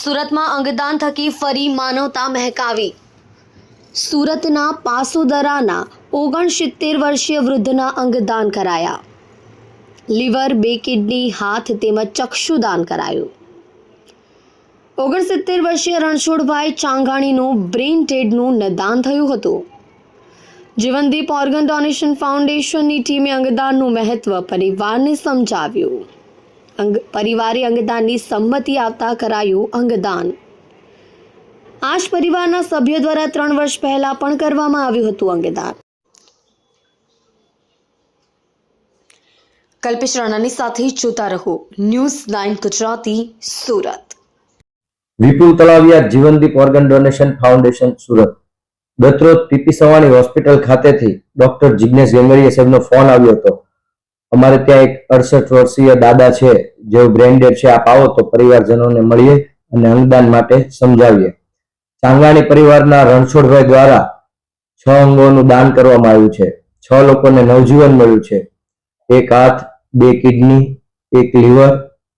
સુરતમાં અંગદાન થકી ફરી માનવતા મહેકાવી। સુરતના પાસોદરાના 69 વર્ષીય વૃદ્ધના અંગદાન કરાયા। લીવર, 2 કિડની, હાથ તેમજ ચક્ષુદાન કરાયું। 69 વર્ષીય રણછોડભાઈ ચાંગાણીનું બ્રેઇન ડેડનું નિદાન થયું હતું। જીવનદીપ ઓર્ગન ડોનેશન ફાઉન્ડેશનની ટીમે અંગદાનનું મહત્વ પરિવારને સમજાવ્યું। પરિવારે અંગદાનની સંમતિ આપતા કરાયું અંગદાન। આ જ પરિવારના સભ્યો દ્વારા 3 વર્ષ પહેલા પણ કરવામાં આવ્યું હતું અંગદાન। કલ્પેશ રાણાની સાથે જોતા રહો news 9 Gujarati Surat. Vipul Talaviya Jeevandeep organ donation foundation Surat. ગતરોજ પીપી સવાણી હોસ્પિટલ ખાતેથી ડોક્ટર જિગ્નેશ ગંગડીયા સાહેબનો ફોન આવ્યો હતો। અમારે ત્યાં એક 68 વર્ષીય દાદા છે જેઓ બ્રેઇન ડેડ છે, આપ આવો તો પરિવારજનોને મળીએ અને અંગદાન માટે સમજાવીએ। ચાંગાણી પરિવારના રણછોડભાઈ દ્વારા 6 અંગોનું દાન કરવામાં આવ્યું છે। 6 લોકોને નવજીવન મળ્યું છે। 1 હાથ, 2 કિડની, 1 લીવર,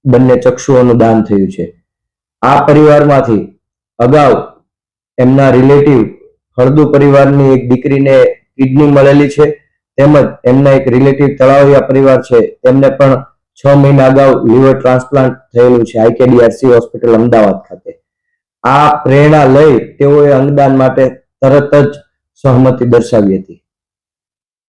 2 ચક્ષુઓનું દાન થયું છે। આ પરિવારમાંથી અગાઉ એમના રિલેટિવ હળદુ પરિવારની એક દીકરીને કિડની મળેલી છે, તેમજ એમના એક રિલેટિવ તળાવિયા પરિવાર છે, તેમને પણ 6 મહિના અગાઉ લીવર ટ્રાન્સપ્લાન્ટ થયેલું છે IKDRC હોસ્પિટલ અમદાવાદ ખાતે। આ પ્રેરણા લઈ તેઓએ અંગદાન માટે તરત જ સહમતિ દર્શાવી હતી।